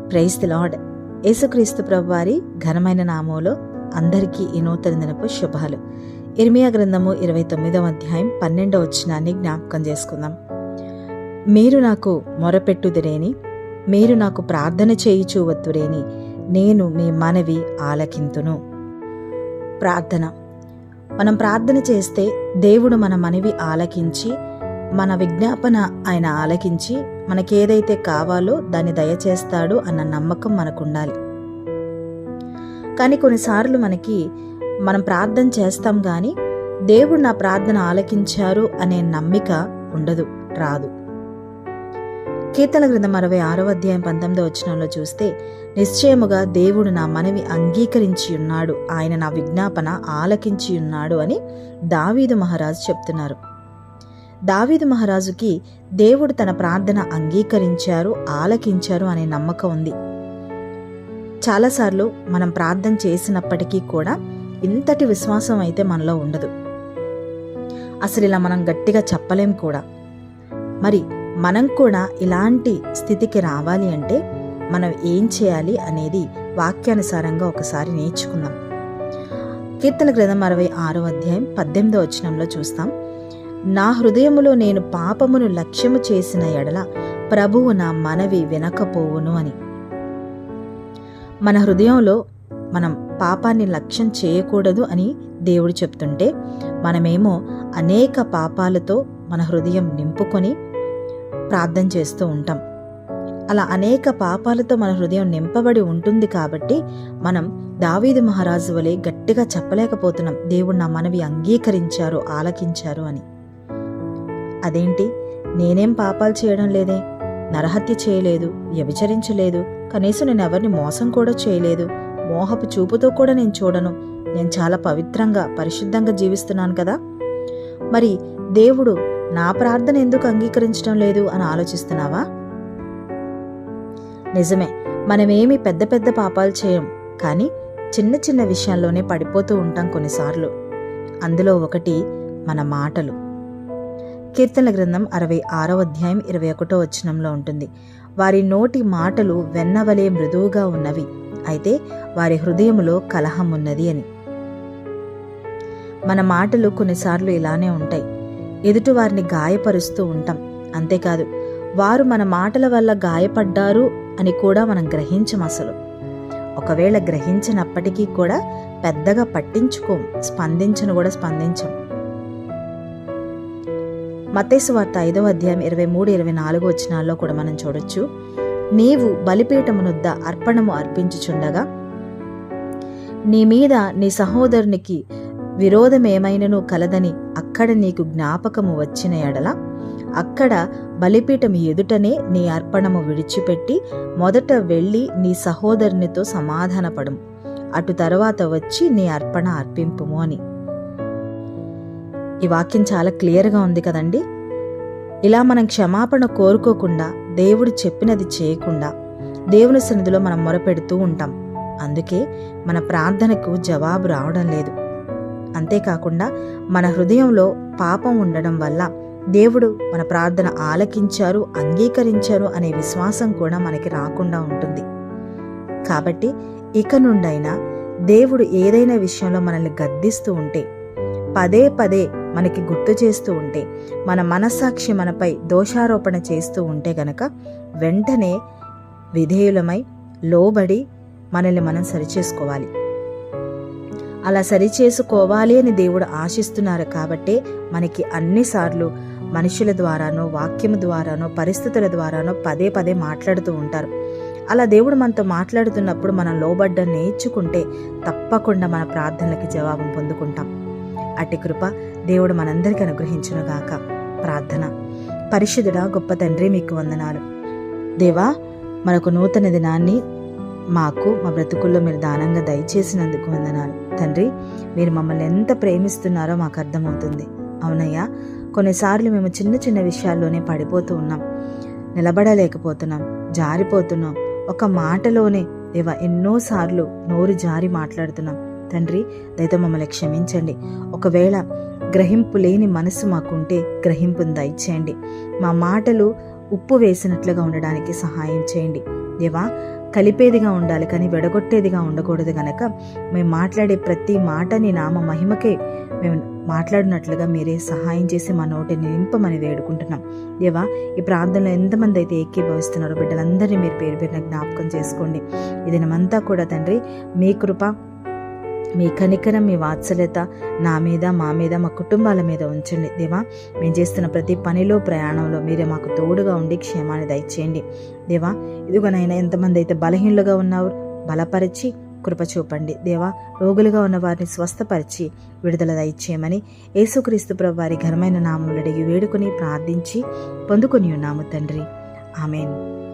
Praise the lord. యేసుక్రీస్తు ప్రభువారి ఘనమైన నామములో అందరికీ ఈ నూతన దినపు శుభాలు. ఇర్మియా గ్రంథము 29వ అధ్యాయం 12వ వచనాన్ని జ్ఞాపకం చేసుకుందాం. మీరు నాకు మొరపెట్టుదురేని, మీరు నాకు ప్రార్థన చేయుచూ వత్తురేని, నేను మీ మనవి ఆలకింతును. ప్రార్థన. మనం ప్రార్థన చేస్తే దేవుడు మన మనవి ఆలకించి, మన విజ్ఞాపన ఆయన ఆలకించి మనకేదైతే కావాలో దాన్ని దయచేస్తాడు అన్న నమ్మకం మనకుండాలి. కానీ కొన్నిసార్లు మనం ప్రార్థన చేస్తాం కానీ దేవుడు నా ప్రార్థన ఆలకించారు అనే నమ్మిక ఉండదు, రాదు. కీర్తన గ్రంథం 66వ అధ్యాయం 19వ వచనంలో చూస్తే, నిశ్చయముగా దేవుడు నా మనవి అంగీకరించి ఉన్నాడు, ఆయన నా విజ్ఞాపన ఆలకించి ఉన్నాడు అని దావీదు మహారాజు చెప్తున్నారు. దావీదు మహారాజుకి దేవుడు తన ప్రార్థన అంగీకరించారు, ఆలకించారు అనే నమ్మకం ఉంది. చాలాసార్లు మనం ప్రార్థన చేసినప్పటికీ కూడా ఇంతటి విశ్వాసం అయితే మనలో ఉండదు. అసలు ఇలా మనం గట్టిగా చెప్పలేం కూడా. మరి మనం కూడా ఇలాంటి స్థితికి రావాలి అంటే మనం ఏం చేయాలి అనేది వాక్యానుసారంగా ఒకసారి నేర్చుకుందాం. కీర్తన గ్రంథం 66వ అధ్యాయం 18వ వచనంలో చూస్తాం, నా హృదయములో నేను పాపమును లక్ష్యము చేసిన ఎడల ప్రభువు నా మనవి వినకపోవును అని. మన హృదయంలో మనం పాపాన్ని లక్ష్యం చేయకూడదు అని దేవుడు చెప్తుంటే, మనమేమో అనేక పాపాలతో మన హృదయం నింపుకొని ప్రార్థన చేస్తూ ఉంటాం. అలా అనేక పాపాలతో మన హృదయం నింపబడి ఉంటుంది కాబట్టి మనం దావీదు మహారాజు వలె గట్టిగా చెప్పలేకపోతున్నాం, దేవుడు నా మనవి అంగీకరించారు, ఆలకించారు అని. అదేంటి, నేనేం పాపాలు చేయడం లేదే, నరహత్య చేయలేదు, వ్యభిచరించలేదు, కనీసం నేను ఎవరిని మోసం కూడా చేయలేదు, మోహపు చూపుతో కూడా నేను చూడను, నేను చాలా పవిత్రంగా పరిశుద్ధంగా జీవిస్తున్నాను కదా, మరి దేవుడు నా ప్రార్థన ఎందుకు అంగీకరించడం లేదు అని ఆలోచిస్తున్నావా? నిజమే, మనమేమి పెద్ద పెద్ద పాపాలు చేయం, కానీ చిన్న చిన్న విషయాల్లోనే పడిపోతూ ఉంటాం కొన్నిసార్లు. అందులో ఒకటి మన మాటలు. కీర్తనల గ్రంథం 66వ అధ్యాయం 21వ వచనంలో ఉంటుంది, వారి నోటి మాటలు వెన్నవలే మృదువుగా ఉన్నవి, అయితే వారి హృదయములో కలహం ఉన్నది అని. మన మాటలు కొన్నిసార్లు ఇలానే ఉంటాయి, ఎదుటి వారిని గాయపరుస్తూ ఉంటాం. అంతేకాదు, వారు మన మాటల వల్ల గాయపడ్డారు అని కూడా మనం గ్రహించం. అసలు ఒకవేళ గ్రహించినప్పటికీ కూడా పెద్దగా పట్టించుకోం, స్పందించం. మత్తయి సువార్త 5వ అధ్యాయం 23-24 వచనాల్లో కూడా మనం చూడొచ్చు, నీవు బలిపీఠమునొద్ద అర్పణము అర్పించుచుండగా నీ మీద నీ సహోదరునికి విరోధమేమైనను కలదని అక్కడ నీకు జ్ఞాపకము వచ్చిన ఎడల అక్కడ బలిపీఠం ఎదుటనే నీ అర్పణము విడిచిపెట్టి మొదట వెళ్ళి నీ సహోదరునితో సమాధానపడము, అటు తరువాత వచ్చి నీ అర్పణ అర్పింపుము అని. ఈ వాక్యం చాలా క్లియర్గా ఉంది కదండి. ఇలా మనం క్షమాపణ కోరుకోకుండా, దేవుడు చెప్పినది చేయకుండా దేవుని సన్నిధిలో మనం మొరపెడుతూ ఉంటాం. అందుకే మన ప్రార్థనకు జవాబు రావడం లేదు. అంతేకాకుండా మన హృదయంలో పాపం ఉండడం వల్ల దేవుడు మన ప్రార్థన ఆలకించారు, అంగీకరించారు అనే విశ్వాసం కూడా మనకి రాకుండా ఉంటుంది. కాబట్టి ఇక నుండైనా దేవుడు ఏదైనా విషయంలో మనల్ని గద్దిస్తూ ఉంటే, పదే పదే మనకి గుర్తు చేస్తూ ఉంటే, మన మనస్సాక్షి మనపై దోషారోపణ చేస్తూ ఉంటే గనక వెంటనే విధేయులమై లోబడి మనల్ని మనం సరిచేసుకోవాలి. అలా సరిచేసుకోవాలి అని దేవుడు ఆశిస్తున్నారు కాబట్టే మనకి అన్నిసార్లు మనుషుల ద్వారానో, వాక్యము ద్వారానో, పరిస్థితుల ద్వారానో పదే పదే మాట్లాడుతూ ఉంటారు. అలా దేవుడు మనతో మాట్లాడుతున్నప్పుడు మనం లోబడ్డం నేర్చుకుంటే తప్పకుండా మన ప్రార్థనలకి జవాబు పొందుకుంటాం. అట్టి కృప దేవుడు మనందరికీ అనుగ్రహించునుగాక. ప్రార్థన. పరిశుద్ధుడా గొప్ప తండ్రి, మీకు వందనాలు. దేవా, మనకు నూతన దినాన్ని మాకు మా బ్రతుకుల్లో మీరు దానంగా దయచేసినందుకు వందనాలు తండ్రి. మీరు మమ్మల్ని ఎంత ప్రేమిస్తున్నారో మాకు అర్థమవుతుంది. అవునయ్యా, కొన్నిసార్లు మేము చిన్న చిన్న విషయాల్లోనే పడిపోతూ ఉన్నాం, నిలబడలేకపోతున్నాం, జారిపోతున్నాం. ఒక మాటలోనే దేవా ఎన్నోసార్లు నోరు జారి మాట్లాడుతున్నాం తండ్రి. దయతో మమ్మల్ని క్షమించండి. ఒకవేళ గ్రహింపు లేని మనసు మాకుంటే గ్రహింపును దయచేయండి. మా మాటలు ఉప్పు వేసినట్లుగా ఉండడానికి సహాయం చేయండి. దేవా, కలిపేదిగా ఉండాలి కానీ విడగొట్టేదిగా ఉండకూడదు గనక మేము మాట్లాడే ప్రతి మాట నీ నామ మహిమకే మేము మాట్లాడినట్లుగా మీరే సహాయం చేసి మా నోటిని నింపమని వేడుకుంటున్నాం. దేవా, ఈ ప్రాంతంలో ఎంతమంది అయితే ఏకీభవిస్తున్నారో బిడ్డలందరినీ మీరు పేరు పేరున జ్ఞాపకం చేసుకోండి. ఈ దినమంతా కూడా తండ్రి మీ కృప, మీ కనికరం, మీ వాత్సల్యత నా మీద, మా మీద, మా కుటుంబాల మీద ఉంచండి. దేవా, మేము చేస్తున్న ప్రతి పనిలో, ప్రయాణంలో మీరే మాకు తోడుగా ఉండి క్షేమాన్ని దయచేయండి. దేవా, ఇదిగోనైనా ఎంతమంది అయితే బలహీనులుగా ఉన్నారు బలపరిచి కృప చూపండి. దేవా, రోగులుగా ఉన్న వారిని స్వస్థపరిచి విడుదల దయచేయమని యేసుక్రీస్తు ప్రభు వారి ఘనమైన నామములు అడిగి వేడుకొని ప్రార్థించి పొందుకొని ఉన్నాము తండ్రి. ఆమేన్.